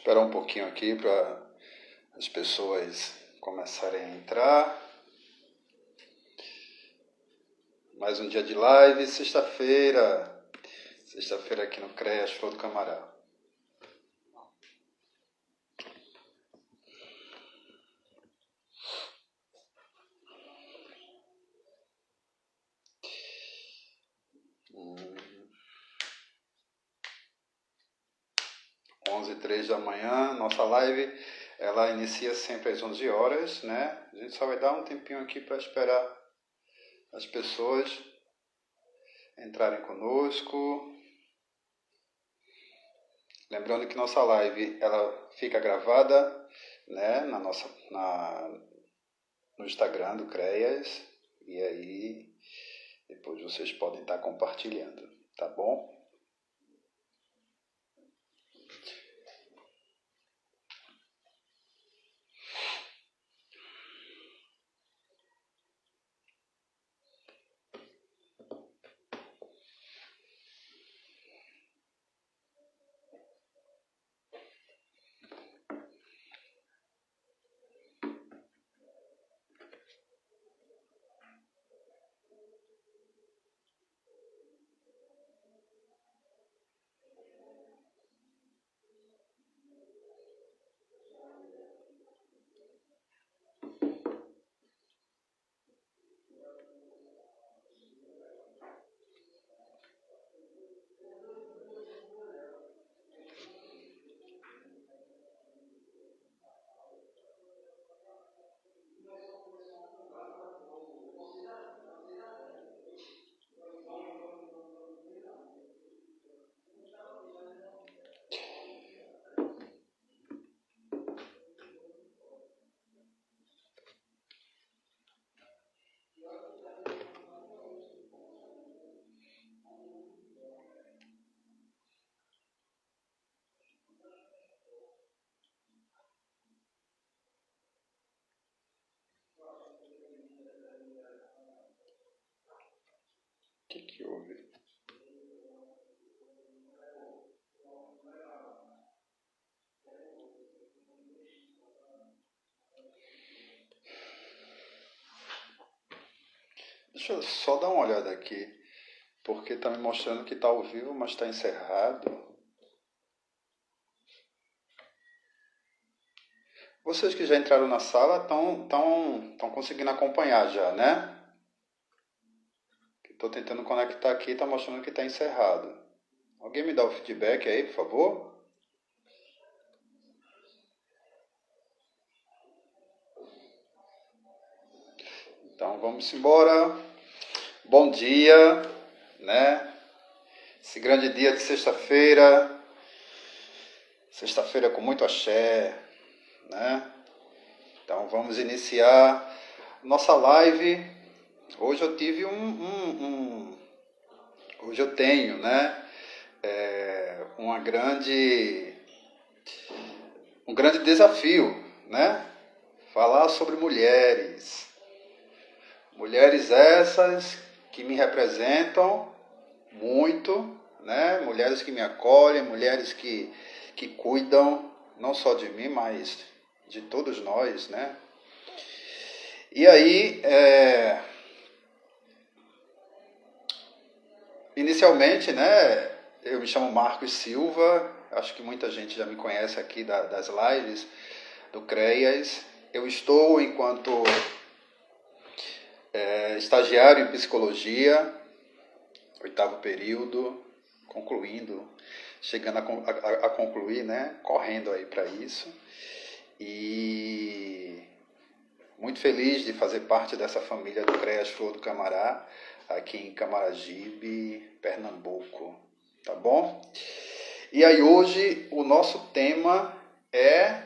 Esperar um pouquinho aqui para as pessoas começarem a entrar. Mais um dia de live, sexta-feira. Sexta-feira aqui no CREAS Flor do Camará. Hum. 11h03 da manhã, nossa live, ela inicia sempre às 11 horas, né? A gente só vai dar um tempinho aqui para esperar as pessoas entrarem conosco. Lembrando que nossa live, ela fica gravada, né, no Instagram do CREAS, e aí depois vocês podem estar compartilhando, tá bom? O que houve? Deixa eu só dar uma olhada aqui, porque está me mostrando que está ao vivo, mas está encerrado. Vocês que já entraram na sala estão conseguindo acompanhar já, né? Estou tentando conectar aqui, está mostrando que está encerrado. Alguém me dá o feedback aí, por favor? Então vamos embora. Bom dia, né? Esse grande dia de sexta-feira. Sexta-feira com muito axé, né? Então vamos iniciar nossa live. Hoje eu tive hoje eu tenho, né? Um grande desafio, né? Falar sobre mulheres. Mulheres essas que me representam muito, né? Mulheres que me acolhem, mulheres que cuidam não só de mim, mas de todos nós, né? E aí, inicialmente, né? Eu me chamo Marcos Silva, acho que muita gente já me conhece aqui das lives do CREAS. Eu estou enquanto estagiário em psicologia, 8º período, concluindo, chegando a concluir, né? Correndo aí para isso. E muito feliz de fazer parte dessa família do CREAS Flor do Camará, aqui em Camaragibe, Pernambuco, tá bom? E aí hoje o nosso tema é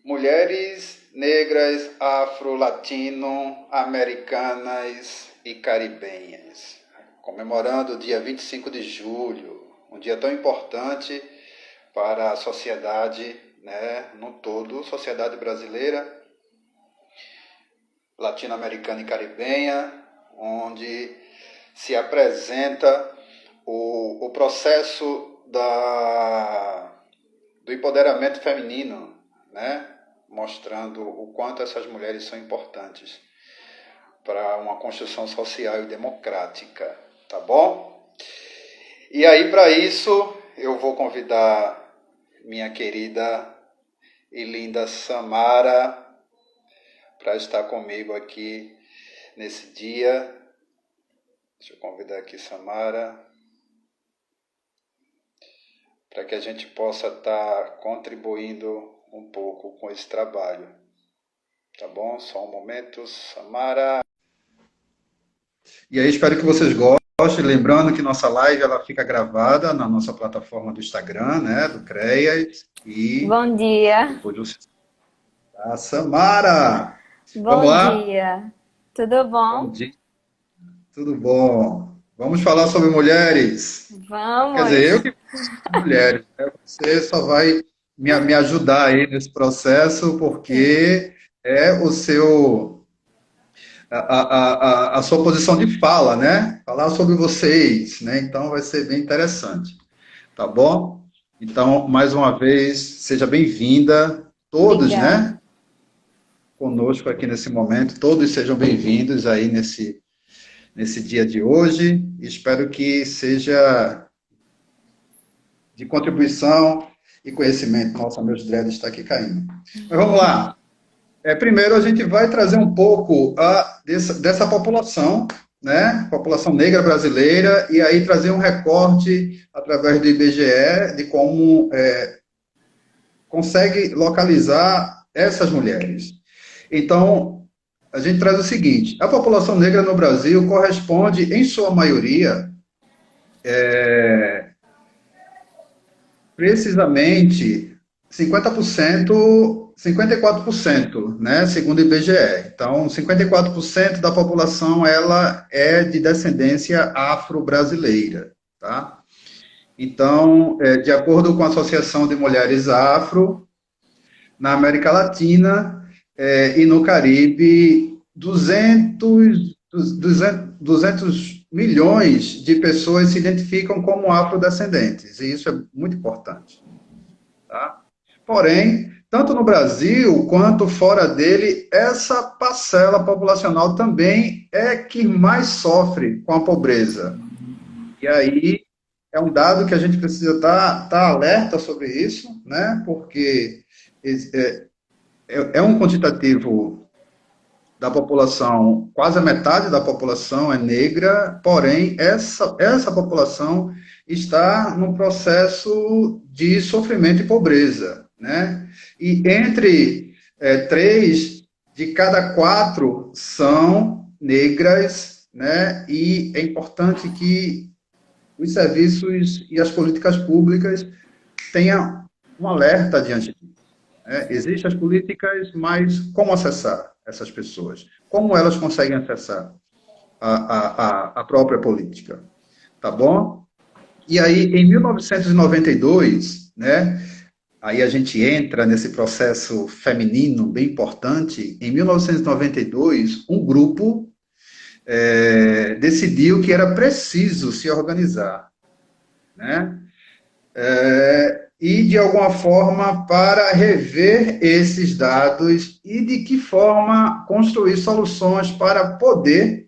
mulheres negras, afro-latino, americanas e caribenhas, comemorando o dia 25 de julho, um dia tão importante para a sociedade, né, no todo, sociedade brasileira, latino-americana e caribenha, onde se apresenta o processo do empoderamento feminino, né? Mostrando o quanto essas mulheres são importantes para uma construção social e democrática, tá bom? E aí, para isso, eu vou convidar minha querida e linda Samara para estar comigo aqui nesse dia. Deixa eu convidar aqui Samara, para que a gente possa estar contribuindo um pouco com esse trabalho. Tá bom? Só um momento, Samara. E aí, espero que vocês gostem. Lembrando que nossa live ela fica gravada na nossa plataforma do Instagram, né, do CREAS. E Bom dia. depois você... A Samara! Vamos Bom lá? dia. Tudo Bom bom? dia. Tudo bom? Vamos falar sobre mulheres. Quer dizer, eu Vamos. que mulheres, né? Você só vai me ajudar aí nesse processo, Sim. porque é o seu, a sua posição de fala, né? Falar sobre vocês, né? Então vai ser bem interessante, tá bom? Então, mais uma vez, seja bem-vinda, todos, Obrigada. né? Conosco aqui nesse momento, todos sejam bem-vindos aí nesse dia de hoje. Espero que seja de contribuição e conhecimento. Nossa, meus dreads estão aqui caindo. Mas vamos lá. Primeiro, a gente vai trazer um pouco dessa população, né? População negra brasileira, e aí trazer um recorte através do IBGE de como consegue localizar essas mulheres. Então, a gente traz o seguinte: a população negra no Brasil corresponde, em sua maioria, precisamente 50%, 54%, né, segundo o IBGE. Então, 54% da população ela é de descendência afro-brasileira, tá? Então, de acordo com a Associação de Mulheres Afro, na América Latina e no Caribe, 200 milhões de pessoas se identificam como afrodescendentes, e isso é muito importante. Tá? Porém, tanto no Brasil quanto fora dele, essa parcela populacional também é que mais sofre com a pobreza. E aí é um dado que a gente precisa estar alerta sobre isso, né? Porque é um quantitativo da população, quase a metade da população é negra, porém essa população está num processo de sofrimento e pobreza, né? E entre 3 de cada 4 são negras, né? E é importante que os serviços e as políticas públicas tenham um alerta diante disso. Existem as políticas, mas como acessar essas pessoas? Como elas conseguem acessar a própria política? Tá bom? E aí, em 1992, né, aí a gente entra nesse processo feminino bem importante. Em 1992, um grupo decidiu que era preciso se organizar, né? E, de alguma forma, para rever esses dados e de que forma construir soluções para poder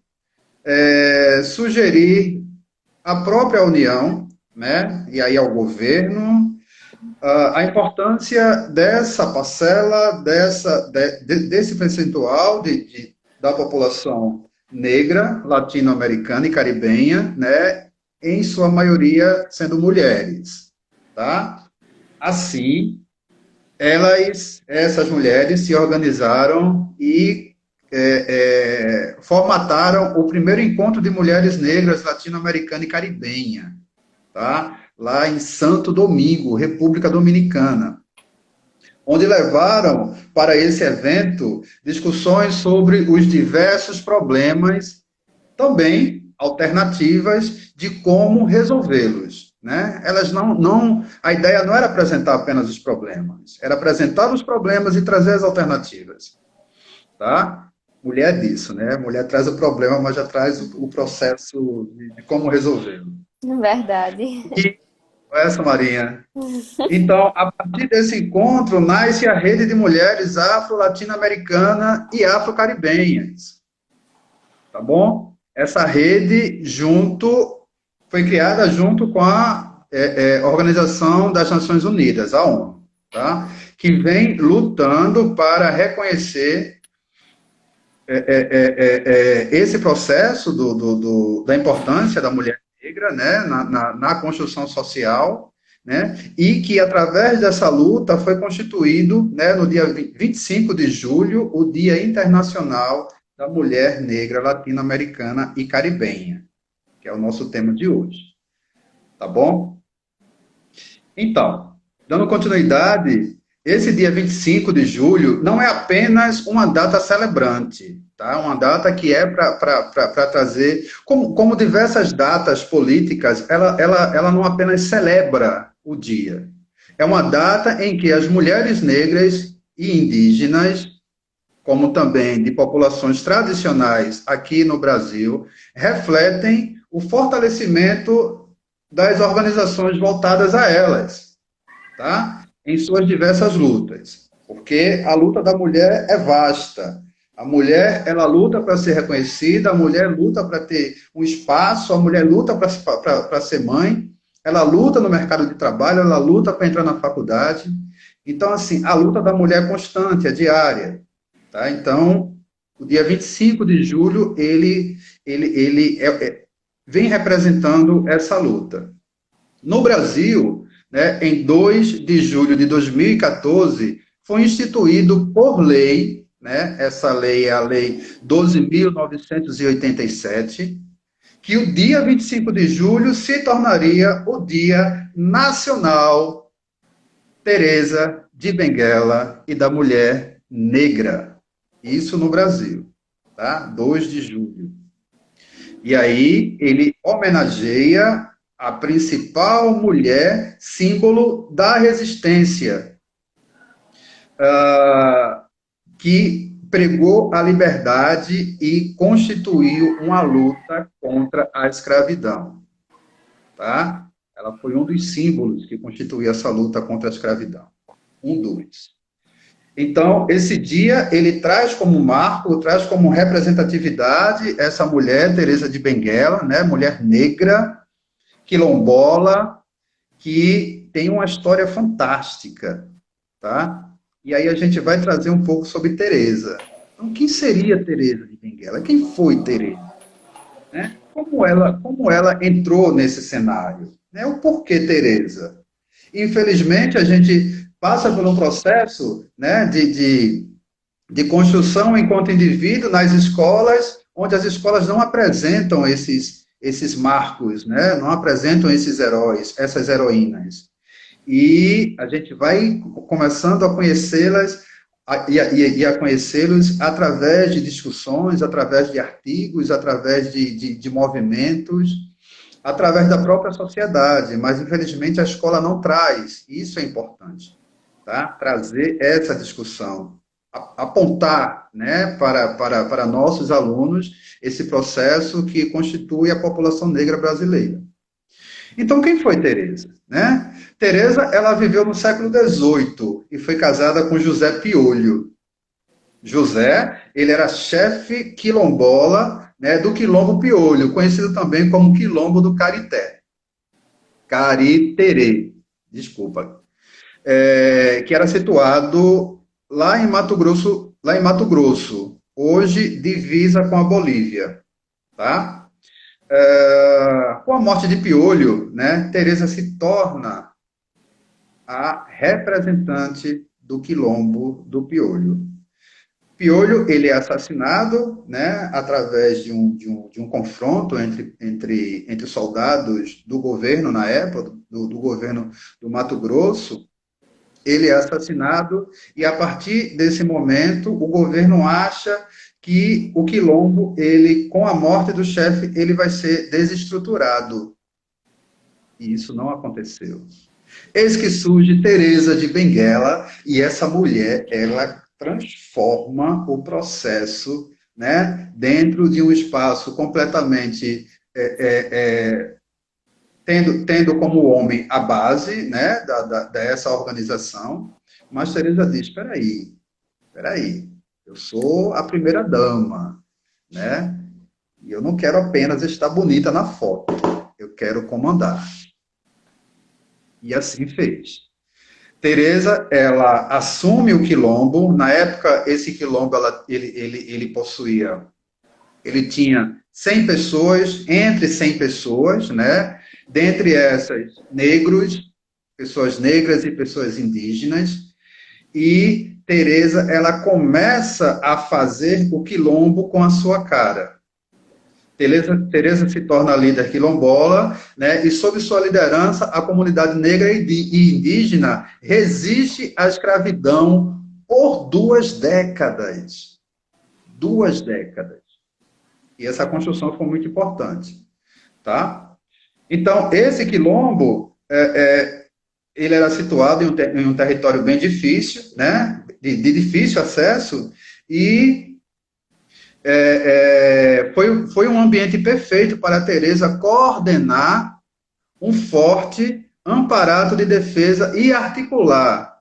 sugerir à própria União, né, e aí ao governo, a importância dessa parcela, desse percentual da população negra, latino-americana e caribenha, né, em sua maioria sendo mulheres, tá? Assim, essas mulheres se organizaram e formataram o primeiro encontro de mulheres negras latino-americana e caribenha, tá? Lá em Santo Domingo, República Dominicana, onde levaram para esse evento discussões sobre os diversos problemas, também alternativas de como resolvê-los. Né? Elas a ideia não era apresentar apenas os problemas, era apresentar os problemas e trazer as alternativas. Tá? Mulher é disso, né? Mulher traz o problema, mas já traz o processo de como resolvê-lo. Verdade. Essa, Marinha. Então, a partir desse encontro, nasce a Rede de Mulheres Afro-Latino-Americana e Afro-Caribenhas, tá bom? Essa rede foi criada junto com a Organização das Nações Unidas, a ONU, tá? Que vem lutando para reconhecer esse processo da importância da mulher negra, né, na construção social, né, e que através dessa luta foi constituído, né, no dia 25 de julho, o Dia Internacional da Mulher Negra Latino-Americana e Caribenha, que é o nosso tema de hoje, tá bom? Então, dando continuidade, esse dia 25 de julho não é apenas uma data celebrante, tá? Uma data que é para trazer, como diversas datas políticas, ela não apenas celebra o dia. É uma data em que as mulheres negras e indígenas, como também de populações tradicionais aqui no Brasil, refletem o fortalecimento das organizações voltadas a elas, tá? Em suas diversas lutas, porque a luta da mulher é vasta. A mulher, ela luta para ser reconhecida, a mulher luta para ter um espaço, a mulher luta para ser mãe, ela luta no mercado de trabalho, ela luta para entrar na faculdade. Então, assim, a luta da mulher é constante, é diária, tá? Então, o dia 25 de julho, vem representando essa luta. No Brasil, né, em 2 de julho de 2014, foi instituído por lei, né, essa lei é a Lei 12.987, que o dia 25 de julho se tornaria o Dia Nacional Teresa de Benguela e da Mulher Negra. Isso no Brasil, tá? 2 de julho. E aí ele homenageia a principal mulher símbolo da resistência, que pregou a liberdade e constituiu uma luta contra a escravidão, tá? Ela foi um dos símbolos que constituiu essa luta contra a escravidão. Um dos. Então, esse dia, ele traz como marco, traz como representatividade essa mulher, Teresa de Benguela, né? Mulher negra, quilombola, que tem uma história fantástica, tá? E aí a gente vai trazer um pouco sobre Teresa. Então, quem seria Teresa de Benguela? Quem foi Teresa? Né? Como ela entrou nesse cenário? Né? O porquê Teresa? Infelizmente, a gente passa por um processo, né, de construção enquanto indivíduo nas escolas, onde as escolas não apresentam esses marcos, né, não apresentam esses heróis, essas heroínas. E a gente vai começando a conhecê-las e a conhecê-los através de discussões, através de artigos, através de movimentos, através da própria sociedade, mas infelizmente a escola não traz, isso é importante, tá? Trazer essa discussão, apontar, né, para nossos alunos esse processo que constitui a população negra brasileira. Então, quem foi Teresa? Né? Teresa, ela viveu no século XVIII e foi casada com José Piolho. José, ele era chefe quilombola, né, do Quilombo Piolho, conhecido também como Quilombo do Carité. Cariterê, desculpa. Que era situado lá em Mato Grosso, hoje divisa com a Bolívia, tá? Com a morte de Piolho, né, Teresa se torna a representante do Quilombo do Piolho. Piolho, ele é assassinado, né, através de um confronto entre soldados do governo na época, do governo do Mato Grosso. Ele é assassinado e, a partir desse momento, o governo acha que o Quilombo, ele, com a morte do chefe, ele vai ser desestruturado. E isso não aconteceu. Eis que surge Teresa de Benguela, e essa mulher, ela transforma o processo, né, dentro de um espaço completamente tendo como homem a base, né, dessa organização, mas Teresa diz, espera aí, eu sou a primeira dama, né, e eu não quero apenas estar bonita na foto, eu quero comandar. E assim fez. Teresa, ela assume o quilombo. Na época, esse quilombo, ele possuía, ele tinha 100 pessoas, entre 100 pessoas, né? Dentre essas, negros, pessoas negras e pessoas indígenas. E Teresa, ela começa a fazer o quilombo com a sua cara. Teresa se torna líder quilombola, né, e sob sua liderança, a comunidade negra e indígena resiste à escravidão por 2 décadas. 2 décadas. E essa construção foi muito importante. Tá? Então, esse quilombo, ele era situado em um território bem difícil, né, de difícil acesso, e foi um ambiente perfeito para a Teresa coordenar um forte aparato de defesa e articular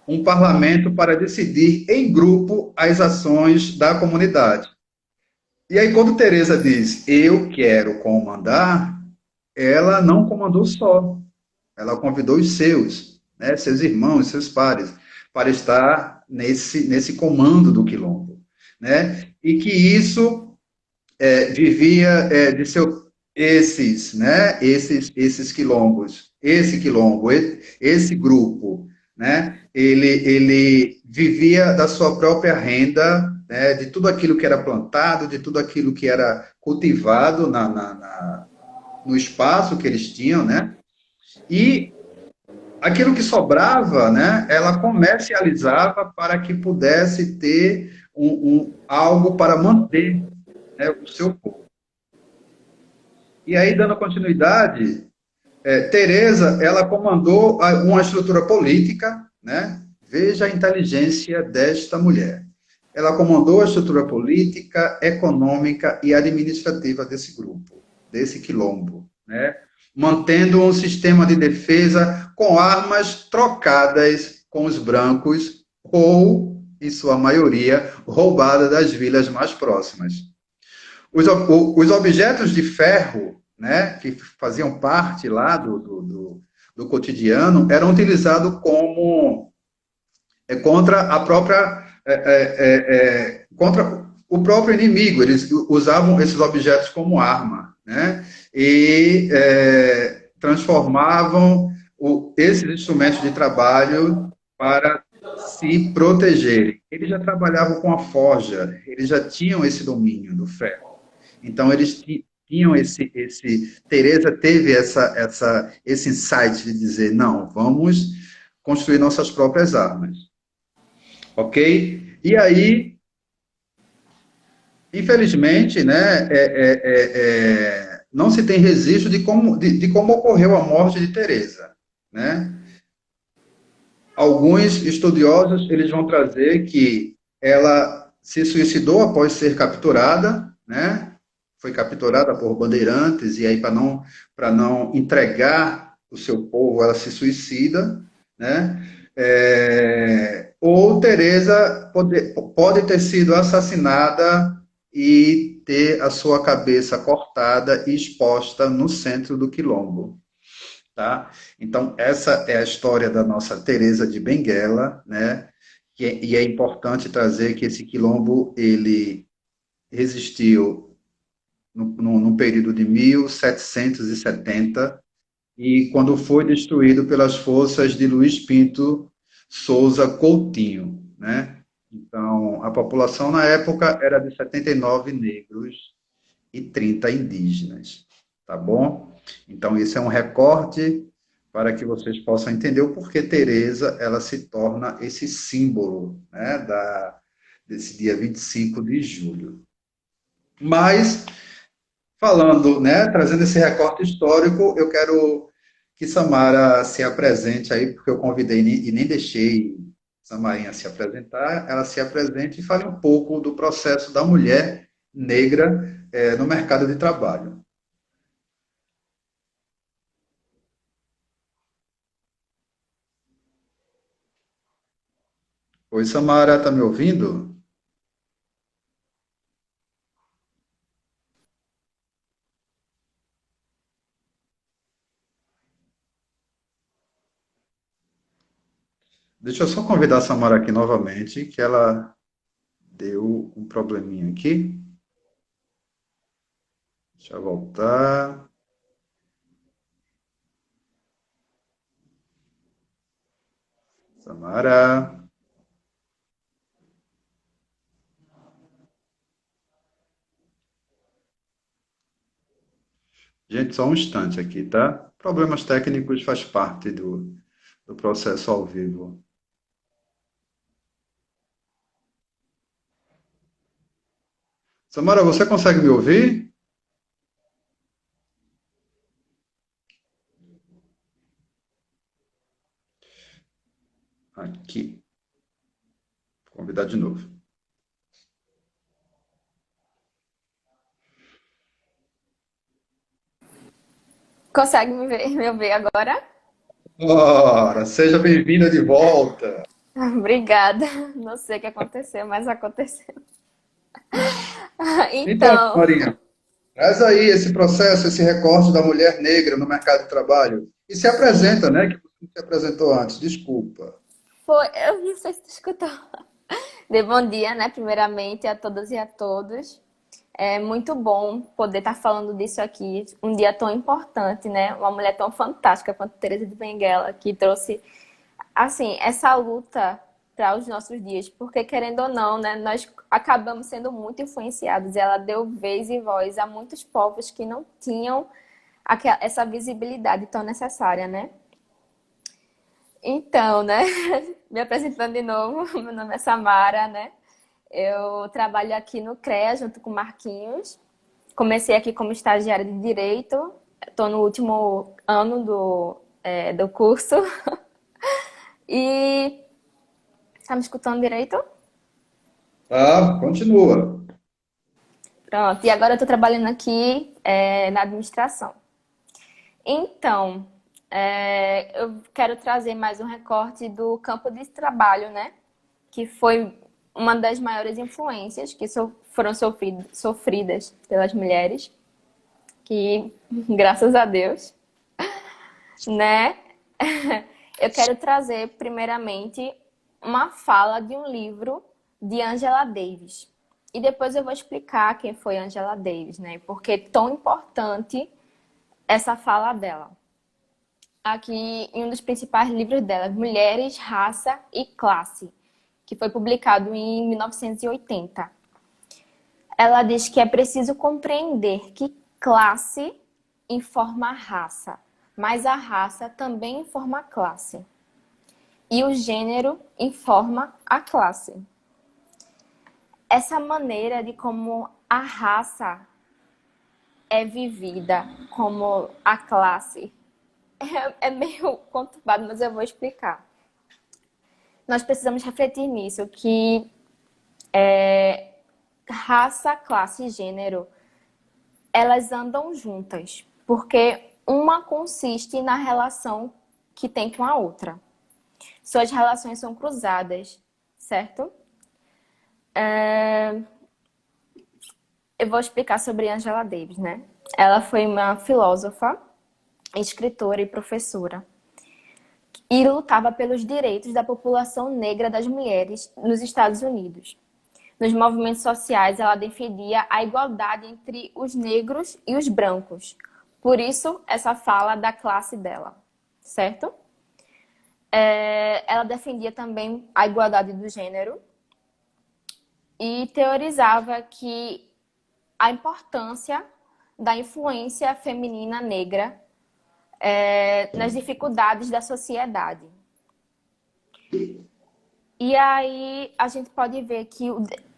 um parlamento para decidir em grupo as ações da comunidade. E aí, quando Teresa diz, eu quero comandar, ela não comandou só, ela convidou os seus, né, seus irmãos, seus pares, para estar nesse comando do quilombo. Né? E que isso vivia de esses, né, esses quilombos, esse quilombo, esse grupo, né, ele vivia da sua própria renda, né, de tudo aquilo que era plantado, de tudo aquilo que era cultivado no espaço que eles tinham, né, e aquilo que sobrava, né, ela comercializava para que pudesse ter algo para manter, né, o seu povo. E aí, dando continuidade, Teresa, ela comandou uma estrutura política, né? Veja a inteligência desta mulher. Ela comandou a estrutura política, econômica e administrativa desse grupo, desse quilombo, né? Mantendo um sistema de defesa com armas trocadas com os brancos ou, em sua maioria, roubadas das vilas mais próximas. Os objetos de ferro, né, que faziam parte lá do cotidiano, eram utilizados como contra a própria contra o próprio inimigo. Eles usavam esses objetos como arma, né, e transformavam esses instrumentos de trabalho para se protegerem. Eles já trabalhavam com a forja, eles já tinham esse domínio do ferro. Então, eles tinham Teresa teve esse insight de dizer, não, vamos construir nossas próprias armas. Ok? E aí, infelizmente, né, não se tem registro de como ocorreu a morte de Teresa, né? Alguns estudiosos, eles vão trazer que ela se suicidou após ser capturada, né? Foi capturada por bandeirantes, e aí, para não entregar o seu povo, ela se suicida, né? Ou Teresa pode ter sido assassinada e ter a sua cabeça cortada e exposta no centro do quilombo. Tá? Então, essa é a história da nossa Teresa de Benguela, né? E é importante trazer que esse quilombo, ele resistiu no período de 1770, e quando foi destruído pelas forças de Luiz Pinto Souza Coutinho, né? Então, a população na época era de 79 negros e 30 indígenas, tá bom? Então, esse é um recorte para que vocês possam entender o porquê Teresa ela se torna esse símbolo, né, desse dia 25 de julho. Mas falando, né, trazendo esse recorte histórico, eu quero que Samara se apresente aí, porque eu convidei e nem deixei Samarinha se apresentar, ela se apresente e fale um pouco do processo da mulher negra no mercado de trabalho. Oi, Samara, tá me ouvindo? Deixa eu só convidar a Samara aqui novamente, que ela deu um probleminha aqui. Deixa eu voltar. Samara. Gente, só um instante aqui, tá? Problemas técnicos faz parte do processo ao vivo. Samara, você consegue me ouvir? Aqui. Vou convidar de novo. Consegue me ouvir agora? Ora, seja bem-vinda de volta. Obrigada. Não sei o que aconteceu, mas aconteceu. Então, Então, Marinha, traz aí esse processo, esse recorte da mulher negra no mercado de trabalho. E se apresenta, né? Que você não se apresentou antes, desculpa. eu não sei se tu escutou. De bom dia, né? Primeiramente a todas e a todos. É muito bom poder estar falando disso aqui, um dia tão importante, né? Uma mulher tão fantástica quanto Teresa de Benguela, que trouxe assim, essa luta para os nossos dias, porque querendo ou não, né, nós acabamos sendo muito influenciados e ela deu vez e voz a muitos povos que não tinham essa visibilidade tão necessária, né? Então, né, me apresentando de novo, meu nome é Samara, né? Eu trabalho aqui no CREA junto com o Marquinhos. Comecei aqui como estagiária de Direito, estou no último ano do curso. E tá me escutando direito? Tá, continua. Pronto, e agora eu tô trabalhando aqui na administração. Então, eu quero trazer mais um recorte do campo de trabalho, né? Que foi uma das maiores influências que foram sofridas pelas mulheres, que, graças a Deus, né? Eu quero trazer, primeiramente, uma fala de um livro de Angela Davis. E depois eu vou explicar quem foi Angela Davis, né? Porque é tão importante essa fala dela. Aqui, em um dos principais livros dela, Mulheres, Raça e Classe, que foi publicado em 1980. Ela diz que é preciso compreender que classe informa a raça, mas a raça também informa a classe. E o gênero informa a classe. Essa maneira de como a raça é vivida, como a classe, é meio conturbado, mas eu vou explicar. Nós precisamos refletir nisso, que raça, classe e gênero, elas andam juntas, porque uma consiste na relação que tem com a outra. Suas relações são cruzadas, certo? Eu vou explicar sobre Angela Davis, né? Ela foi uma filósofa, escritora e professora. E lutava pelos direitos da população negra das mulheres nos Estados Unidos. Nos movimentos sociais, ela defendia a igualdade entre os negros e os brancos. Por isso, essa fala da classe dela, certo? Ela defendia também a igualdade do gênero e teorizava que a importância da influência feminina negra nas dificuldades da sociedade. E aí a gente pode ver que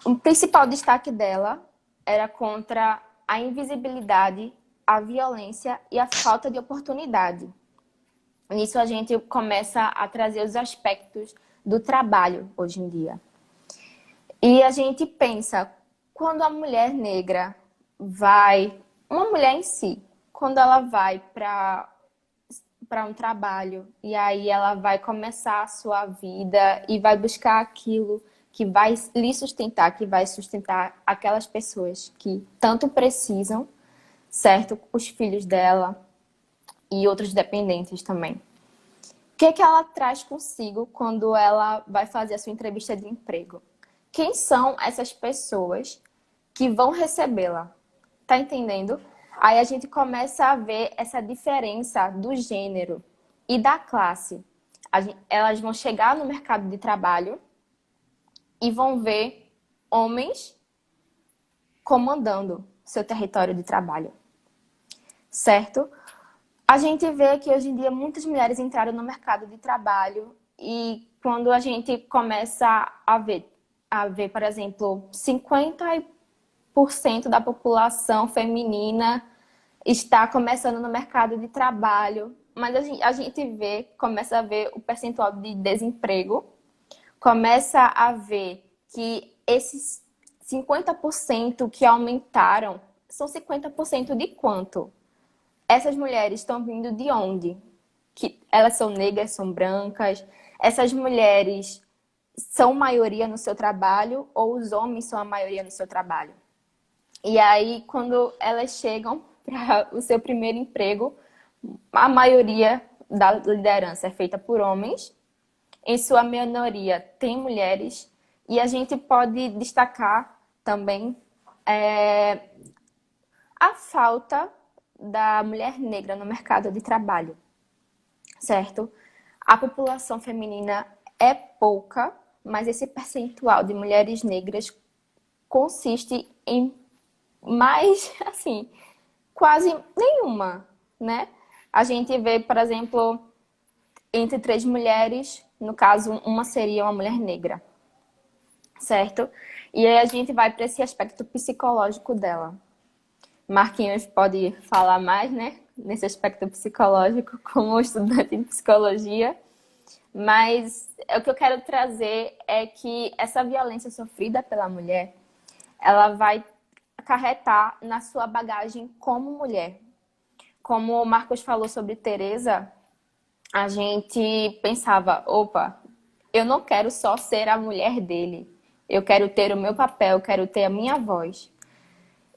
o principal destaque dela era contra a invisibilidade, a violência e a falta de oportunidade. Nisso a gente começa a trazer os aspectos do trabalho hoje em dia. E a gente pensa, quando a mulher negra vai, uma mulher em si, quando ela vai para para um trabalho e aí ela vai começar a sua vida e vai buscar aquilo que vai lhe sustentar, que vai sustentar aquelas pessoas que tanto precisam, certo? Os filhos dela e outros dependentes também. O que ela traz consigo quando ela vai fazer a sua entrevista de emprego? Quem são essas pessoas que vão recebê-la? Tá entendendo? Aí a gente começa a ver essa diferença do gênero e da classe. Elas vão chegar no mercado de trabalho e vão ver homens comandando seu território de trabalho, certo? A gente vê que hoje em dia muitas mulheres entraram no mercado de trabalho e quando a gente começa a ver, por exemplo, 50% da população feminina está começando no mercado de trabalho, mas a gente começa a ver o percentual de desemprego, começa a ver que esses 50% que aumentaram são 50% de quanto? Essas mulheres estão vindo de onde? Que elas são negras, são brancas? Essas mulheres são maioria no seu trabalho ou os homens são a maioria no seu trabalho? E aí, quando elas chegam para o seu primeiro emprego, a maioria da liderança é feita por homens, em sua minoria tem mulheres, e a gente pode destacar também a falta da mulher negra no mercado de trabalho, certo? A população feminina é pouca, mas esse percentual de mulheres negras consiste em mais, assim, quase nenhuma, né? A gente vê, por exemplo, entre 3 mulheres, no caso, uma seria uma mulher negra, certo? E aí a gente vai para esse aspecto psicológico dela. Marquinhos pode falar mais, né? Nesse aspecto psicológico, como estudante de psicologia. Mas o que eu quero trazer é que essa violência sofrida pela mulher, ela vai acarretar na sua bagagem como mulher. Como o Marcos falou sobre Teresa, a gente pensava, opa, eu não quero só ser a mulher dele. Eu quero ter o meu papel, eu quero ter a minha voz.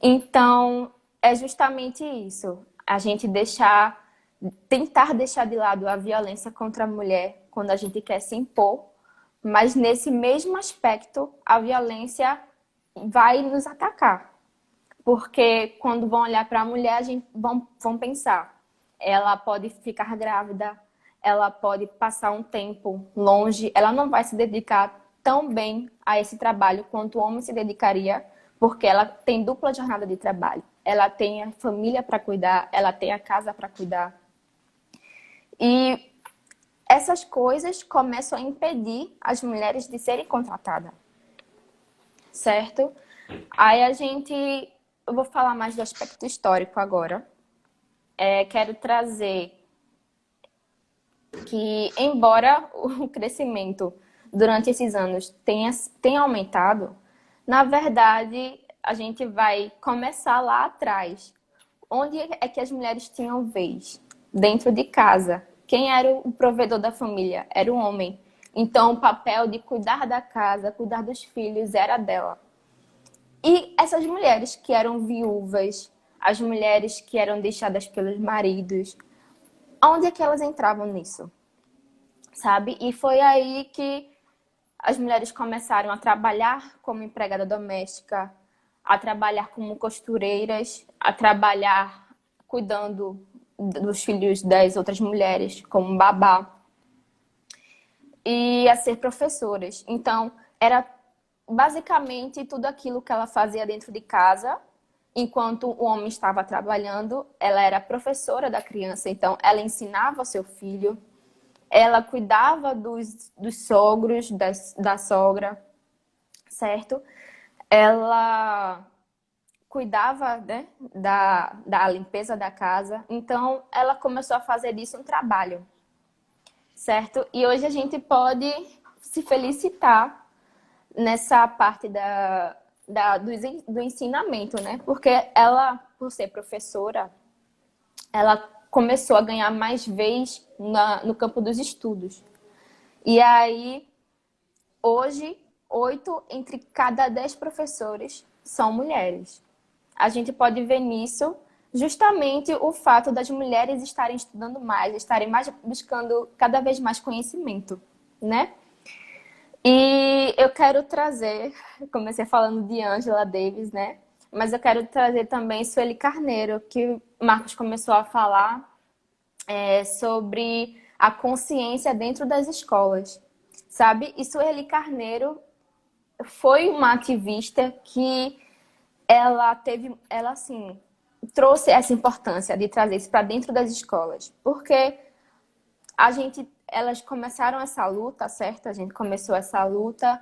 Então, é justamente isso. A gente tentar deixar de lado a violência contra a mulher quando a gente quer se impor, mas nesse mesmo aspecto, a violência vai nos atacar. Porque quando vão olhar para a mulher, vão pensar, ela pode ficar grávida, ela pode passar um tempo longe, ela não vai se dedicar tão bem a esse trabalho quanto o homem se dedicaria, porque ela tem dupla jornada de trabalho. Ela tem a família para cuidar, ela tem a casa para cuidar. E essas coisas começam a impedir as mulheres de serem contratadas, certo? Aí eu vou falar mais do aspecto histórico agora. Quero trazer que, embora o crescimento durante esses anos tenha aumentado, na verdade, a gente vai começar lá atrás. Onde é que as mulheres tinham vez? Dentro de casa. Quem era o provedor da família? Era o homem. Então, o papel de cuidar da casa, cuidar dos filhos, era dela. E essas mulheres que eram viúvas, as mulheres que eram deixadas pelos maridos, onde é que elas entravam nisso? Sabe? E foi aí que as mulheres começaram a trabalhar como empregada doméstica, a trabalhar como costureiras, a trabalhar cuidando dos filhos das outras mulheres, como babá, e a ser professoras. Então, era basicamente tudo aquilo que ela fazia dentro de casa, enquanto o homem estava trabalhando, ela era professora da criança, então ela ensinava seu filho, ela cuidava dos sogros, da sogra, certo? Ela cuidava, né, da limpeza da casa. Então, ela começou a fazer disso um trabalho, certo? E hoje a gente pode se felicitar nessa parte do ensinamento, né? Porque ela, por ser professora, ela começou a ganhar mais vez no campo dos estudos. E aí, hoje, 8 entre cada 10 professores são mulheres. A gente pode ver nisso justamente o fato das mulheres estarem estudando mais, estarem mais buscando cada vez mais conhecimento, né? E eu quero trazer, comecei falando de Angela Davis, né? Mas eu quero trazer também Sueli Carneiro, que o Marcos começou a falar sobre a consciência dentro das escolas, sabe? E Sueli Carneiro foi uma ativista que ela assim, trouxe essa importância de trazer isso para dentro das escolas, porque elas começaram essa luta, certo? A gente começou essa luta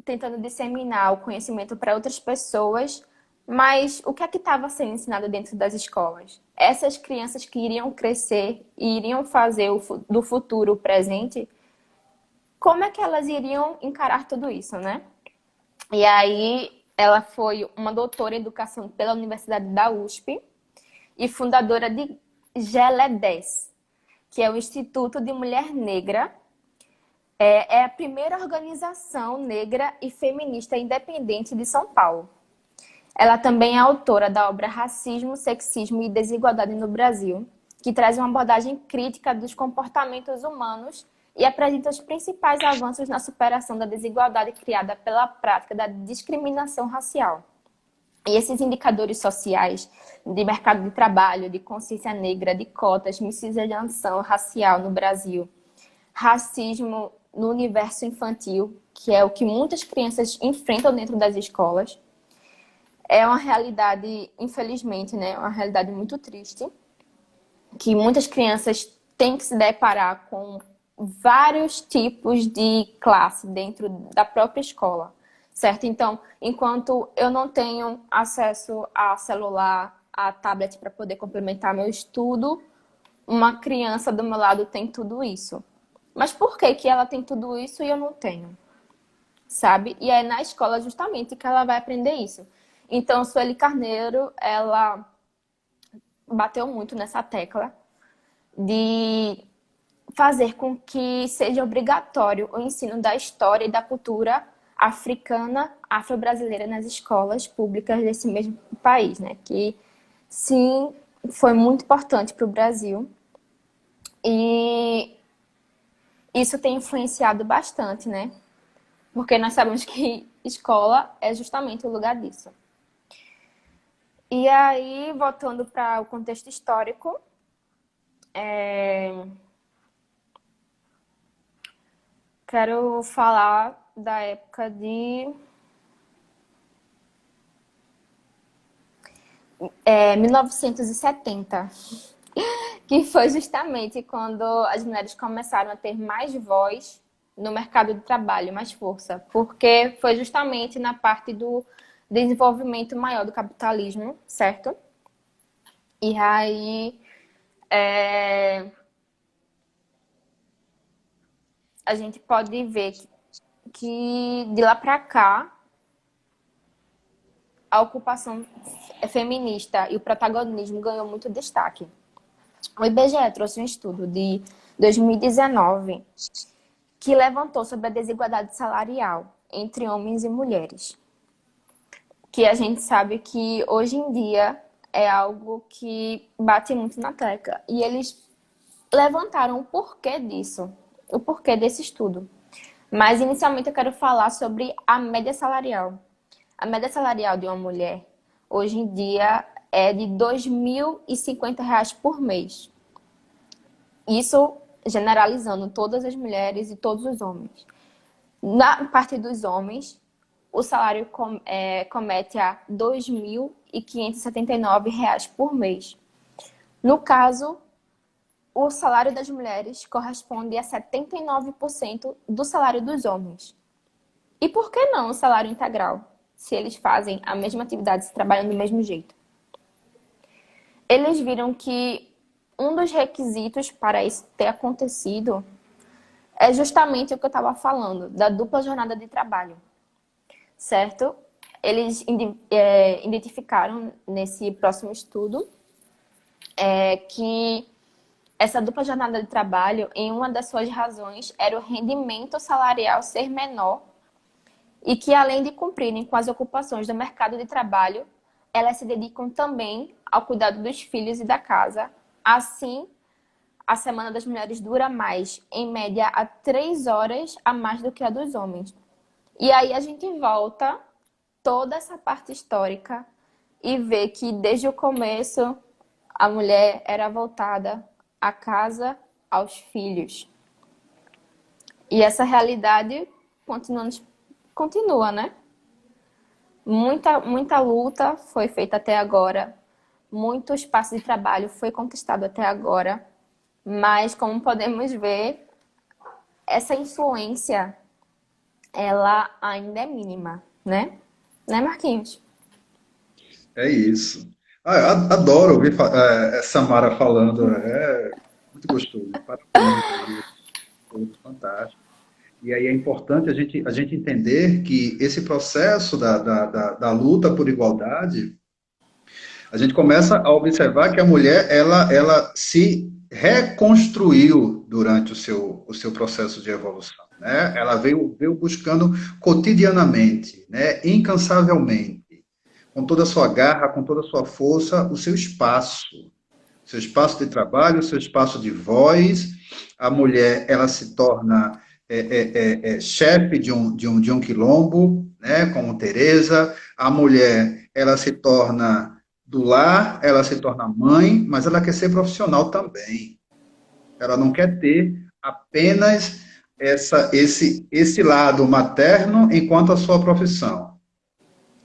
tentando disseminar o conhecimento para outras pessoas, mas o que é que estava sendo ensinado dentro das escolas? Essas crianças que iriam crescer e iriam fazer do futuro o presente, como é que elas iriam encarar tudo isso, né? E aí ela foi uma doutora em educação pela Universidade da USP e fundadora de GELE10, que é o Instituto de Mulher Negra. É a primeira organização negra e feminista independente de São Paulo. Ela também é autora da obra Racismo, Sexismo e Desigualdade no Brasil, que traz uma abordagem crítica dos comportamentos humanos e apresenta os principais avanços na superação da desigualdade criada pela prática da discriminação racial. E esses indicadores sociais de mercado de trabalho, de consciência negra, de cotas, miscigenação racial no Brasil, racismo no universo infantil, que é o que muitas crianças enfrentam dentro das escolas, é uma realidade, infelizmente, né, uma realidade muito triste, que muitas crianças têm que se deparar com vários tipos de classe dentro da própria escola, certo? Então, enquanto eu não tenho acesso a celular, a tablet para poder complementar meu estudo, uma criança do meu lado tem tudo isso. Mas por que que ela tem tudo isso e eu não tenho? Sabe? E é na escola justamente que ela vai aprender isso. Então, Sueli Carneiro, ela bateu muito nessa tecla de fazer com que seja obrigatório o ensino da história e da cultura africana, afro-brasileira nas escolas públicas desse mesmo país, né? Que, sim, foi muito importante para o Brasil. E isso tem influenciado bastante, né? Porque nós sabemos que escola é justamente o lugar disso. E aí, voltando para o contexto histórico, quero falar da época de 1970, que foi justamente quando as mulheres começaram a ter mais voz no mercado de trabalho, mais força, porque foi justamente na parte do desenvolvimento maior do capitalismo, certo? E aí a gente pode ver que de lá para cá a ocupação feminista e o protagonismo ganhou muito destaque. O IBGE trouxe um estudo de 2019 que levantou sobre a desigualdade salarial entre homens e mulheres. Que a gente sabe que hoje em dia é algo que bate muito na tecla. E eles levantaram o porquê disso, o porquê desse estudo. Mas inicialmente eu quero falar sobre a média salarial. A média salarial de uma mulher hoje em dia é de R$ 2.050 por mês. Isso generalizando todas as mulheres e todos os homens. Na parte dos homens, o salário comete a R$ 2.579 por mês. No caso, o salário das mulheres corresponde a 79% do salário dos homens. E por que não o salário integral, se eles fazem a mesma atividade, se trabalham do mesmo jeito? Eles viram que um dos requisitos para isso ter acontecido é justamente o que eu estava falando, da dupla jornada de trabalho, certo? Eles identificaram nesse próximo estudo é que essa dupla jornada de trabalho, em uma das suas razões, era o rendimento salarial ser menor e que, além de cumprirem com as ocupações do mercado de trabalho, elas se dedicam também ao cuidado dos filhos e da casa. Assim, a Semana das Mulheres dura mais, em média, a 3 horas a mais do que a dos homens. E aí a gente volta toda essa parte histórica e vê que, desde o começo, a mulher era voltada à casa, aos filhos. E essa realidade continua, né? Muita luta foi feita até agora, muito espaço de trabalho foi conquistado até agora, mas como podemos ver, essa influência, ela ainda é mínima, né? Né, Marquinhos? É isso. Ah, eu adoro ouvir Samara falando, é muito gostoso. Parabéns aí, foi fantástico. E aí é importante a gente entender que esse processo da luta por igualdade, a gente começa a observar que a mulher, ela se reconstruiu durante o seu processo de evolução, né? Ela veio buscando cotidianamente, né? Incansavelmente, com toda a sua garra, com toda a sua força, o seu espaço de trabalho, o seu espaço de voz. A mulher, ela se torna chefe de um quilombo, né, como Teresa. A mulher, ela se torna do lar, ela se torna mãe, mas ela quer ser profissional também. Ela não quer ter apenas esse lado materno enquanto a sua profissão.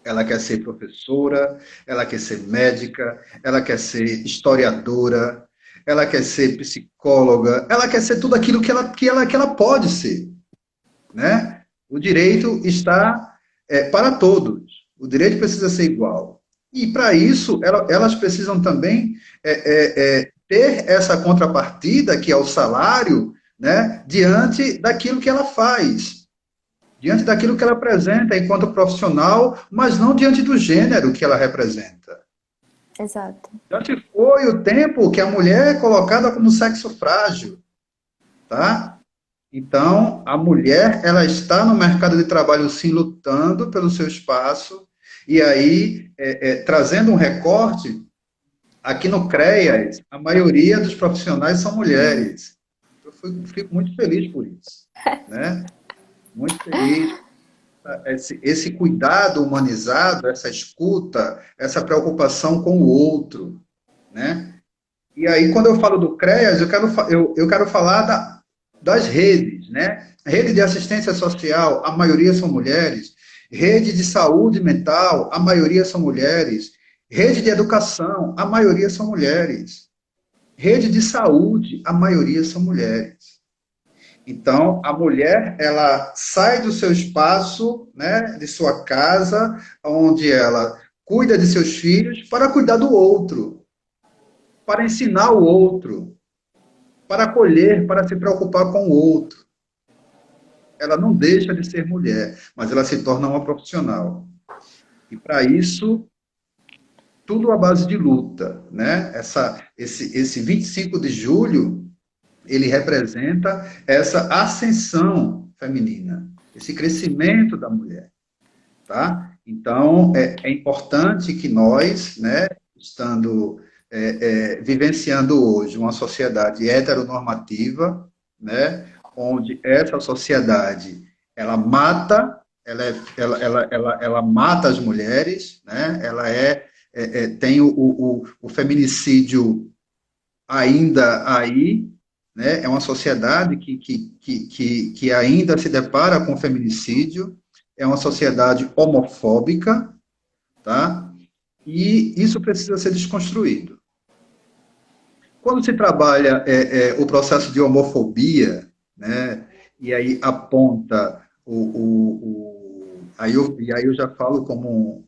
Ela quer ser professora, ela quer ser médica, ela quer ser historiadora, ela quer ser psicóloga, ela quer ser tudo aquilo que ela pode ser, né? O direito está para todos. O direito precisa ser igual. E para isso, elas precisam também ter essa contrapartida, que é o salário, né? Diante daquilo que ela faz, diante daquilo que ela apresenta enquanto profissional, mas não diante do gênero que ela representa. Exato. Já se foi o tempo que a mulher é colocada como sexo frágil, tá? Então, a mulher, ela está no mercado de trabalho, sim, lutando pelo seu espaço, e aí, trazendo um recorte, aqui no CREAS, a maioria dos profissionais são mulheres. Eu fico muito feliz por isso, né? Muito feliz. Esse cuidado humanizado, essa escuta, essa preocupação com o outro, né? E aí, quando eu falo do CREAS, eu quero falar das redes, né? Rede de assistência social, a maioria são mulheres. Rede de saúde mental, a maioria são mulheres. Rede de educação, a maioria são mulheres. Rede de saúde, a maioria são mulheres. Então, a mulher, ela sai do seu espaço, né, de sua casa, onde ela cuida de seus filhos, para cuidar do outro, para ensinar o outro, para acolher, para se preocupar com o outro. Ela não deixa de ser mulher, mas ela se torna uma profissional. E para isso, tudo à base de luta, né? Esse 25 de julho, ele representa essa ascensão feminina, esse crescimento da mulher, tá? Então, é importante que nós, né, estando vivenciando hoje uma sociedade heteronormativa, né, onde essa sociedade, ela mata, ela mata as mulheres, né, ela tem o feminicídio ainda aí, né? É uma sociedade que ainda se depara com feminicídio, é uma sociedade homofóbica, tá? E isso precisa ser desconstruído. Quando se trabalha o processo de homofobia, né? E aí aponta aí eu já falo como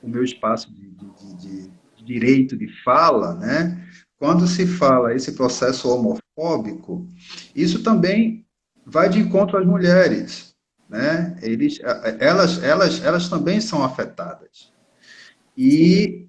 o meu espaço de direito de fala, né? Quando se fala esse processo homofóbico, isso também vai de encontro às mulheres, né? Elas também são afetadas. E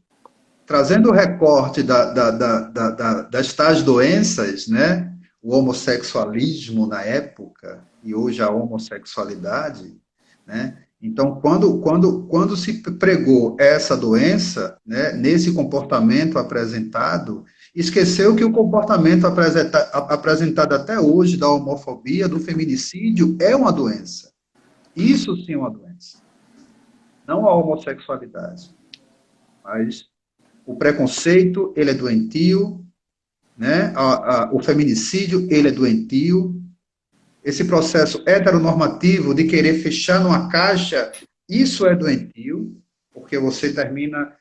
trazendo o recorte das tais doenças, né? O homossexualismo na época e hoje a homossexualidade, né? Então, quando se pregou essa doença, né, nesse comportamento apresentado, esqueceu que o comportamento apresentado até hoje da homofobia, do feminicídio, é uma doença. Isso sim é uma doença. Não a homossexualidade, mas o preconceito, ele é doentio, né? O feminicídio, ele é doentio. Esse processo heteronormativo de querer fechar numa caixa, isso é doentio, porque você termina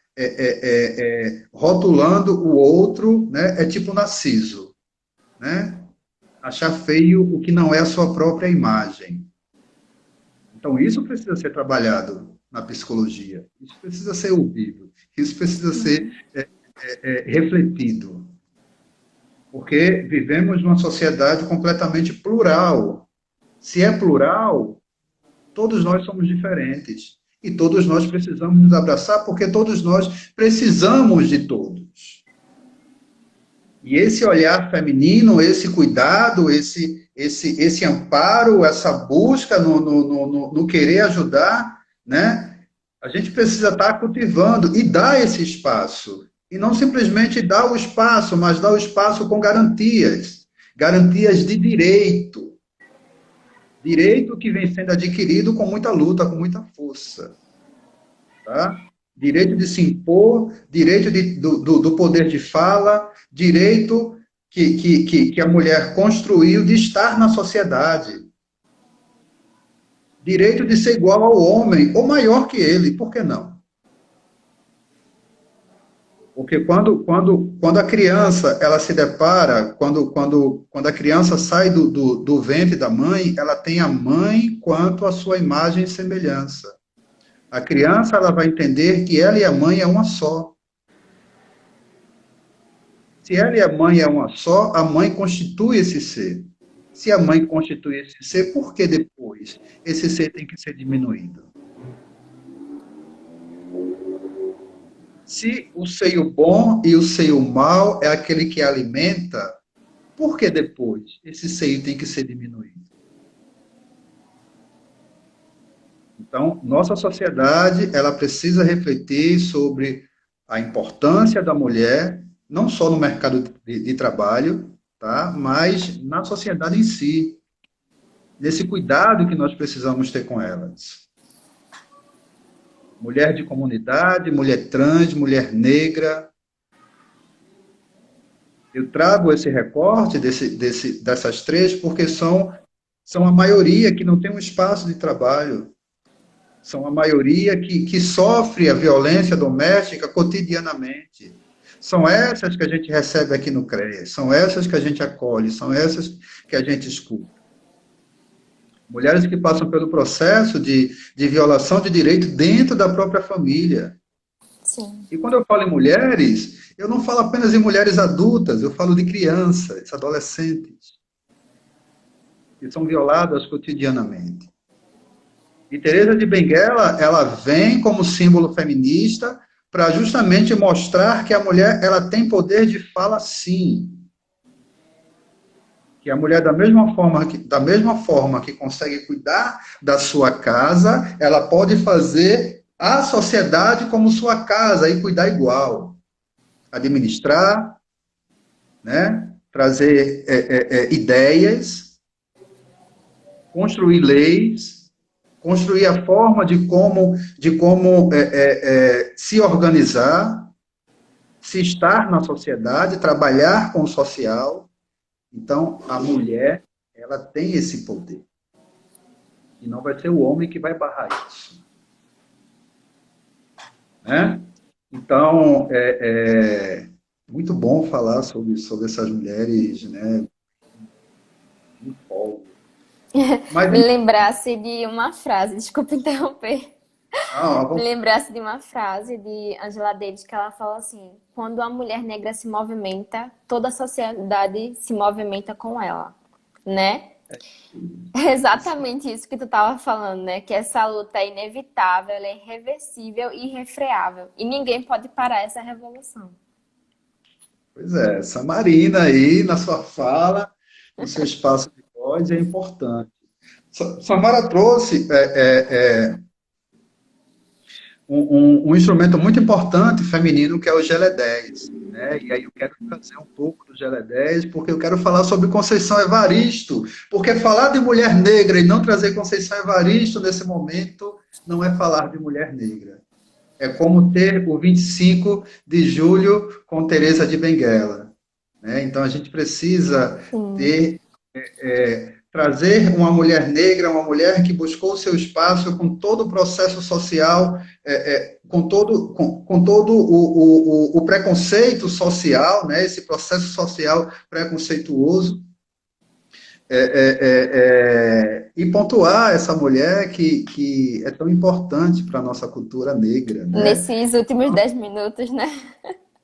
rotulando o outro, né? É tipo Narciso, né? Achar feio o que não é a sua própria imagem. Então, isso precisa ser trabalhado na psicologia, isso precisa ser ouvido, isso precisa ser refletido, porque vivemos numa sociedade completamente plural. Se é plural, todos nós somos diferentes. E todos nós precisamos nos abraçar, porque todos nós precisamos de todos. E esse olhar feminino, esse cuidado, esse amparo, essa busca no querer ajudar, né? A gente precisa estar cultivando e dar esse espaço. E não simplesmente dar o espaço, mas dar o espaço com garantias. Garantias de direito. Direito que vem sendo adquirido com muita luta, com muita força. Tá? Direito de se impor, direito do poder de fala, direito que a mulher construiu de estar na sociedade. Direito de ser igual ao homem, ou maior que ele, por que não? Porque quando a criança ela se depara, quando a criança sai do ventre da mãe, ela tem a mãe quanto a sua imagem e semelhança. A criança ela vai entender que ela e a mãe é uma só. Se ela e a mãe é uma só, a mãe constitui esse ser. Se a mãe constitui esse ser, por que depois esse ser tem que ser diminuído? Se o seio bom e o seio mau é aquele que alimenta, por que depois esse seio tem que ser diminuído? Então, nossa sociedade, ela precisa refletir sobre a importância da mulher, não só no mercado de trabalho, tá? Mas na sociedade em si, nesse cuidado que nós precisamos ter com elas. Mulher de comunidade, mulher trans, mulher negra. Eu trago esse recorte dessas três porque são a maioria que não tem um espaço de trabalho. São a maioria que sofre a violência doméstica cotidianamente. São essas que a gente recebe aqui no CREA, são essas que a gente acolhe, são essas que a gente escuta. Mulheres que passam pelo processo de violação de direito dentro da própria família. Sim. E quando eu falo em mulheres, eu não falo apenas em mulheres adultas, eu falo de crianças, adolescentes, que são violadas cotidianamente. E Teresa de Benguela, ela vem como símbolo feminista para justamente mostrar que a mulher ela tem poder de fala sim. Que a mulher, da mesma forma que consegue cuidar da sua casa, ela pode fazer a sociedade como sua casa e cuidar igual. Administrar, né? Trazer ideias, construir leis, construir a forma de como se organizar, se estar na sociedade, trabalhar com o social. Então, a mulher, ela tem esse poder. E não vai ser o homem que vai barrar isso. Né? Então, muito bom falar sobre essas mulheres, né? Em folga. Mas, Me lembrasse de uma frase, desculpa interromper. Me vamos... lembrasse de uma frase de Angela Davis que ela fala assim: quando a mulher negra se movimenta, toda a sociedade se movimenta com ela, né? É exatamente isso que tu estava falando, né? Que essa luta é inevitável, ela é irreversível e irrefreável. E ninguém pode parar essa revolução. Pois é, Samarina aí na sua fala, no seu espaço de voz é importante. Samara trouxe um instrumento muito importante feminino que é o Gelé 10, né? E aí eu quero trazer um pouco do Gelé 10 porque eu quero falar sobre Conceição Evaristo, porque falar de mulher negra e não trazer Conceição Evaristo nesse momento não é falar de mulher negra. É como ter o 25 de julho com Teresa de Benguela, né? Então a gente precisa Sim. ter trazer uma mulher negra, uma mulher que buscou o seu espaço com todo o processo social, com todo o preconceito social, né, esse processo social preconceituoso, e pontuar essa mulher que é tão importante para a nossa cultura negra, né? Nesses últimos 10 minutos, né?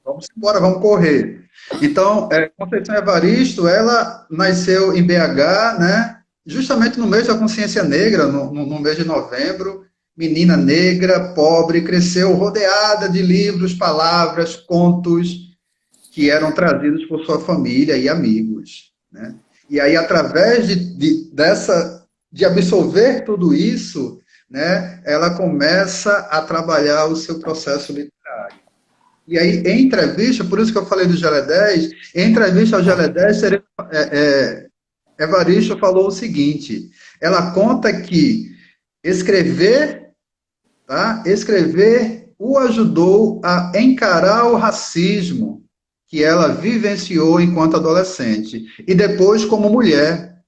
Vamos embora, vamos correr. Então, Conceição Evaristo, ela nasceu em BH, né? Justamente no mês da consciência negra, no mês de novembro. Menina negra, pobre, cresceu rodeada de livros, palavras, contos que eram trazidos por sua família e amigos, né? E aí, através de absorver tudo isso, né, ela começa a trabalhar o seu processo literário. E aí, em entrevista, por isso que eu falei do Gelé 10, em entrevista ao Gelé 10, Evaristo falou o seguinte: ela conta que escrever, tá? Escrever o ajudou a encarar o racismo que ela vivenciou enquanto adolescente e depois como mulher,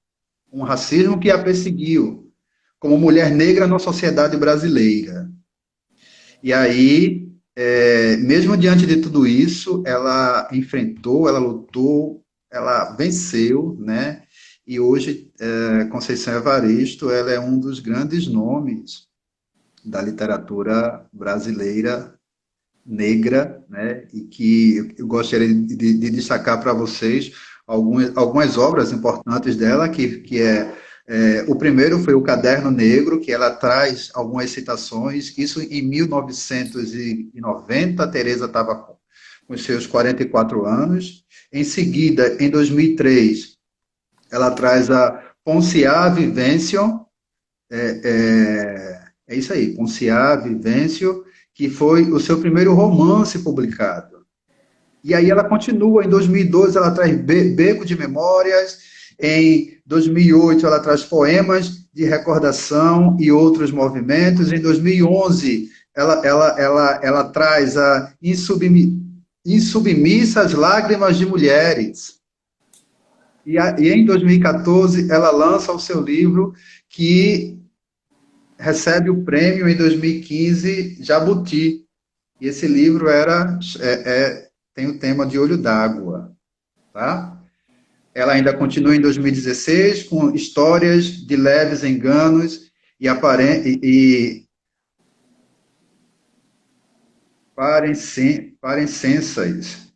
um racismo que a perseguiu, como mulher negra na sociedade brasileira. E aí, mesmo diante de tudo isso, ela enfrentou, ela lutou, ela venceu, né? E hoje, Conceição Evaristo, ela é um dos grandes nomes da literatura brasileira negra, né? E que eu gostaria de destacar para vocês algumas obras importantes dela, o primeiro foi o Caderno Negro, que ela traz algumas citações, isso em 1990, Teresa estava com os seus 44 anos. Em seguida, em 2003, ela traz a Ponciá Vivência, é isso aí, Ponciá Vivência, que foi o seu primeiro romance publicado. E aí ela continua, em 2012 ela traz Beco de Memórias, em 2008 ela traz Poemas de Recordação e Outros Movimentos, em 2011 ela traz a Insubmissas Lágrimas de Mulheres, e em 2014 ela lança o seu livro que recebe o prêmio em 2015 Jabuti. E esse livro tem o tema de Olho d'Água, tá? Ela ainda continua em 2016 com Histórias de Leves Enganos e Parecenças.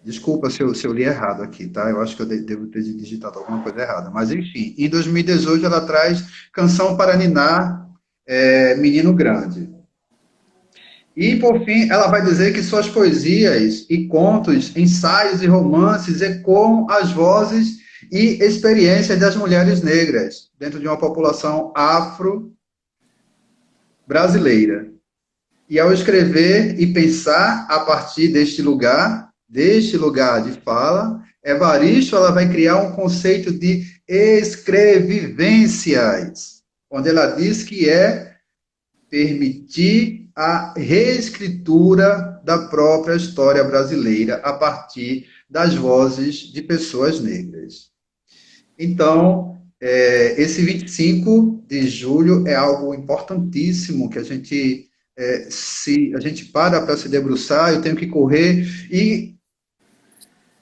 Desculpa se eu li errado aqui, tá? Eu acho que eu devo ter digitado alguma coisa errada. Mas, enfim, em 2018 ela traz Canção para Ninar, Menino Grande. E, por fim, ela vai dizer que suas poesias e contos, ensaios e romances ecoam as vozes e experiências das mulheres negras dentro de uma população afro-brasileira. E ao escrever e pensar a partir deste lugar de fala, Evaristo ela vai criar um conceito de escrevivências, onde ela diz que é permitir a reescritura da própria história brasileira a partir das vozes de pessoas negras. Então, esse 25 de julho é algo importantíssimo que se a gente para se debruçar, eu tenho que correr e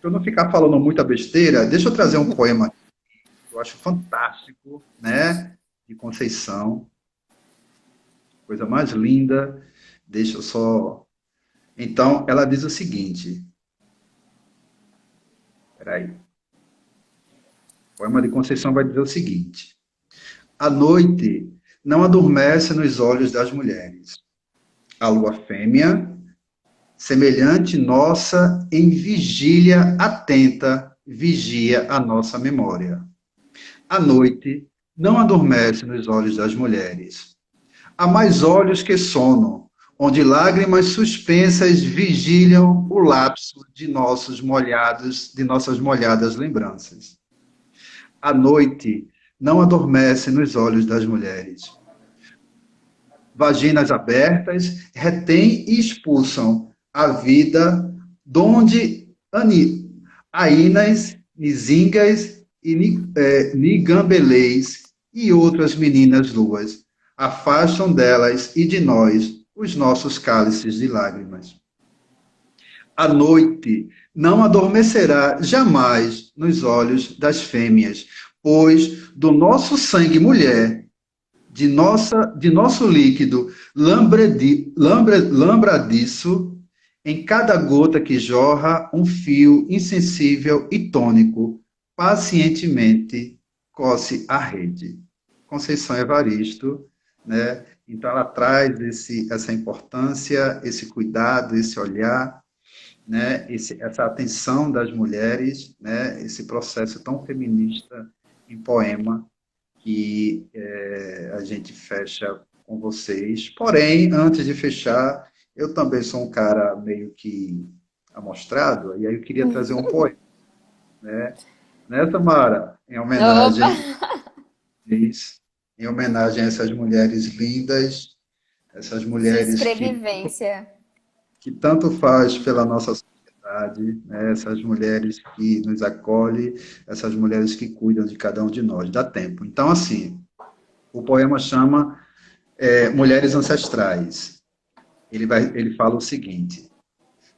para eu não ficar falando muita besteira, deixa eu trazer um poema que eu acho fantástico, né, de Conceição, coisa mais linda. Deixa eu só. Então, ela diz o seguinte: peraí. O poema de Conceição vai dizer o seguinte: a noite não adormece nos olhos das mulheres. A lua fêmea, semelhante nossa, em vigília atenta, vigia a nossa memória. A noite não adormece nos olhos das mulheres. Há mais olhos que sono, onde lágrimas suspensas vigiliam o lapso de nossas molhadas lembranças. A noite não adormece nos olhos das mulheres. Vaginas abertas retêm e expulsam a vida donde ainas, nizingas e nigambelês e outras meninas luas afastam delas e de nós os nossos cálices de lágrimas. A noite não adormecerá jamais nos olhos das fêmeas, pois do nosso sangue mulher, de nosso líquido lambradiço, em cada gota que jorra, um fio insensível e tônico, pacientemente coce a rede. Conceição Evaristo, né? Então ela traz essa importância, esse cuidado, esse olhar, né? Essa atenção das mulheres, né? Esse processo tão feminista em poema que a gente fecha com vocês. Porém, antes de fechar, eu também sou um cara meio que amostrado, e aí eu queria trazer um poema, né, Tamara? Em homenagem, em homenagem a essas mulheres lindas, essas De mulheres sobrevivência. que tanto faz pela nossa sociedade, né? Essas mulheres que nos acolhem, essas mulheres que cuidam de cada um de nós, dá tempo. Então, assim, o poema chama Mulheres Ancestrais. Ele fala o seguinte: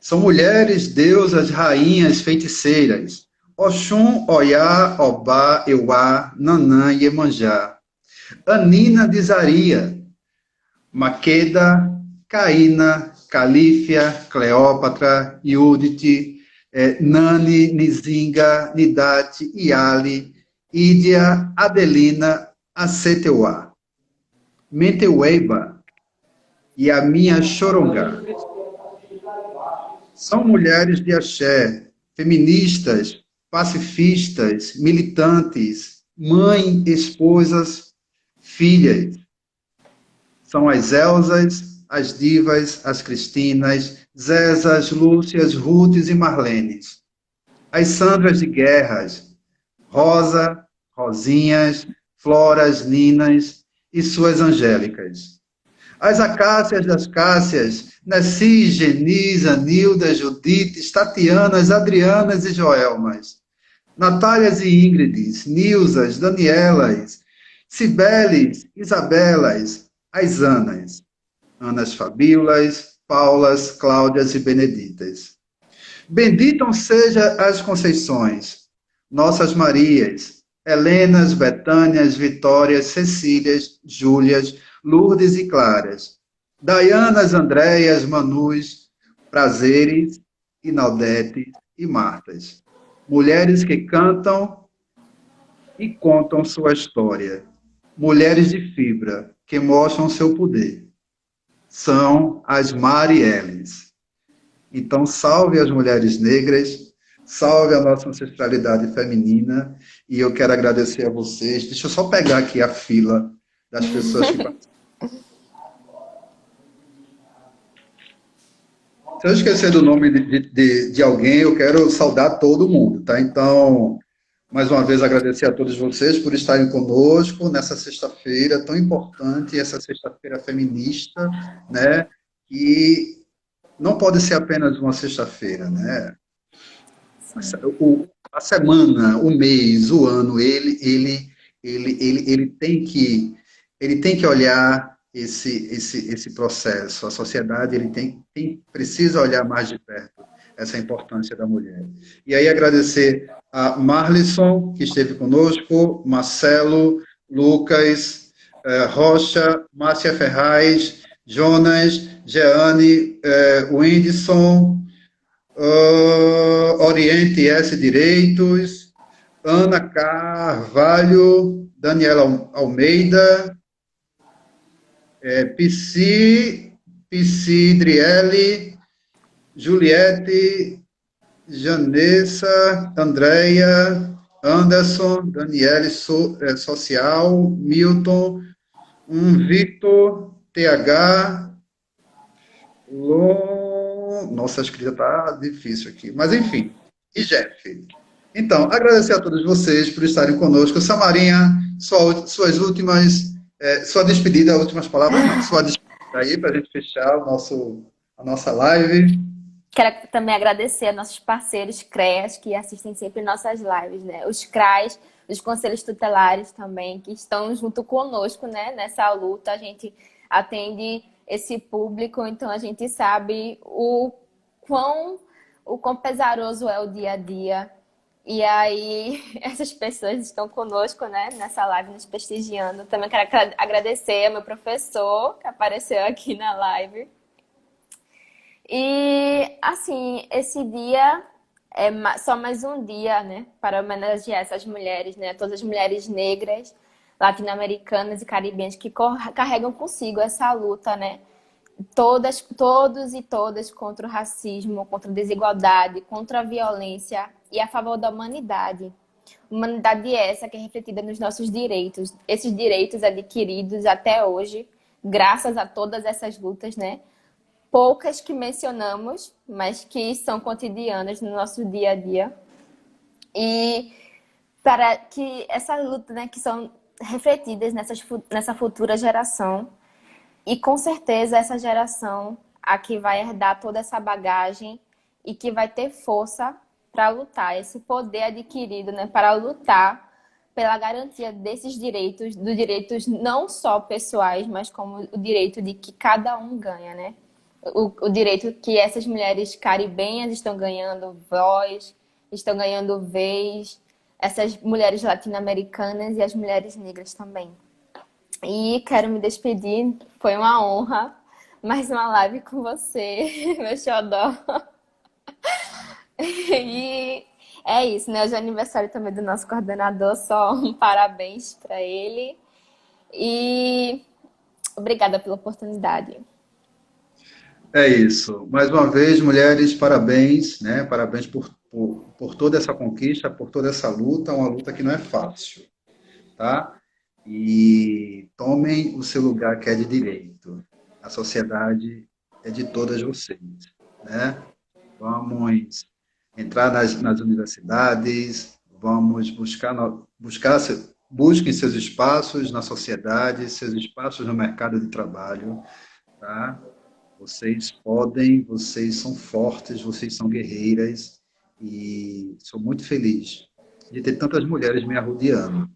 são mulheres, deusas, rainhas, feiticeiras, Oxum, Oyá, Obá, Euá, Nanã e Iemanjá, Anina de Zaria, Maqueda, Caína, Calífia, Cleópatra, Judite, Nani, Nizinga, Nidate, Iali, Ídia, Adelina, Aceteuá, Menteueiba e a minha Xorongá. São mulheres de axé, feministas, pacifistas, militantes, mães, esposas, filhas. São as Elsas, as Divas, as Cristinas, Zezas, Lúcias, Rutes e Marlenes. As Sandras de Guerras, Rosa, Rosinhas, Floras, Ninas e suas Angélicas. As Acácias das Cássias, Nessis, Genis, Anildas, Judites, Tatianas, Adrianas e Joelmas. Natálias e Íngrides, Nilsas, Danielas, Cibeles, Isabelas, as Anas, Anas Fabíolas, Paulas, Cláudias e Beneditas. Benditam sejam as Conceições, Nossas Marias, Helenas, Betânias, Vitórias, Cecílias, Júlias, Lourdes e Claras, Daianas, Andréias, Manus, Prazeres, Inaldetes e Martas. Mulheres que cantam e contam sua história. Mulheres de fibra que mostram seu poder. São as Marielles. Então, salve as mulheres negras, salve a nossa ancestralidade feminina, e eu quero agradecer a vocês. Deixa eu só pegar aqui a fila das pessoas que participam. Se eu esquecer do nome de alguém, eu quero saudar todo mundo, tá? Então, mais uma vez agradecer a todos vocês por estarem conosco nessa sexta-feira tão importante, essa sexta-feira feminista, né? E não pode ser apenas uma sexta-feira, né? A semana, o mês, o ano, ele tem que olhar esse processo. A sociedade precisa olhar mais de perto essa importância da mulher. E aí agradecer a Marlisson, que esteve conosco, Marcelo, Lucas, Rocha, Márcia Ferraz, Jonas, Jeane, Wendson, Oriente S Direitos, Ana Carvalho, Daniela Almeida, Psidriele, Juliette, Janessa, Andréia, Anderson, Daniele Social, Milton, Victor, TH, Nossa, a escrita tá difícil aqui. Mas enfim. E Jeff. Então, agradecer a todos vocês por estarem conosco. Samarinha, suas últimas. Sua despedida, últimas palavras, não. Sua despedida aí, para a gente fechar a nossa live. Quero também agradecer a nossos parceiros CREAS, que assistem sempre nossas lives, né? Os CRAs, os conselhos tutelares também, que estão junto conosco, né? Nessa luta, a gente atende esse público, então a gente sabe o quão pesaroso é o dia a dia. E aí, essas pessoas estão conosco, né? Nessa live, nos prestigiando. Também quero agradecer ao meu professor, que apareceu aqui na live. E, assim, esse dia é só mais um dia, né, para homenagear essas mulheres, né, todas as mulheres negras, latino-americanas e caribenhas que carregam consigo essa luta, né, todos e todas contra o racismo, contra a desigualdade, contra a violência e a favor da humanidade. Humanidade essa que é refletida nos nossos direitos, esses direitos adquiridos até hoje, graças a todas essas lutas, né, poucas que mencionamos, mas que são cotidianas no nosso dia a dia. E para que essa luta, né, que são refletidas nessa futura geração. E com certeza essa geração a que vai herdar toda essa bagagem e que vai ter força para lutar, esse poder adquirido, né, para lutar pela garantia desses direitos, dos direitos não só pessoais, mas como o direito de que cada um ganha, né? O direito que essas mulheres caribenhas estão ganhando voz, estão ganhando vez, essas mulheres latino-americanas e as mulheres negras também. E quero me despedir, foi uma honra mais uma live com você, meu xodó. E é isso, né? Hoje é aniversário também do nosso coordenador, só um parabéns para ele. E obrigada pela oportunidade. É isso. Mais uma vez, mulheres, parabéns, né? Parabéns por toda essa conquista, por toda essa luta, uma luta que não é fácil, tá? E tomem o seu lugar que é de direito. A sociedade é de todas vocês, né? Vamos entrar nas universidades, vamos busquem seus espaços na sociedade, seus espaços no mercado de trabalho, tá? Vocês podem, vocês são fortes, vocês são guerreiras e sou muito feliz de ter tantas mulheres me arrodeando,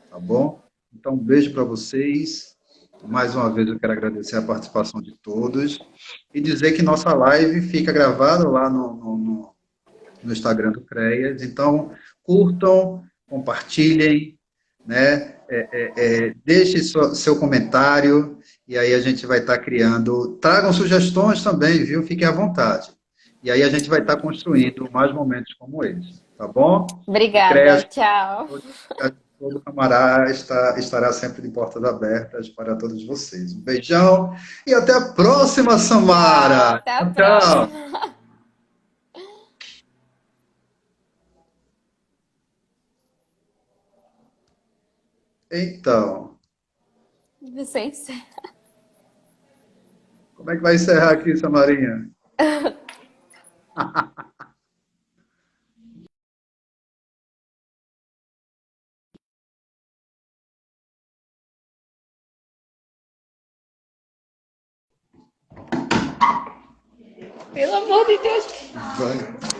tá bom? Então, um beijo para vocês. Mais uma vez eu quero agradecer a participação de todos e dizer que nossa live fica gravada lá no Instagram do CREAS. Então, curtam, compartilhem, né? Deixe seu comentário e aí a gente vai estar criando. Tragam sugestões também, viu? Fiquem à vontade. E aí a gente vai estar construindo mais momentos como esse, tá bom? O Obrigada, CREAS, tchau. todo camarada estará sempre de portas abertas para todos vocês. Um beijão e até a próxima, Tchau, Samara. até a Tchau, tchau. próxima. Então, Vicente. como é que vai encerrar aqui, Samarinha? Pelo amor de Deus. Vai.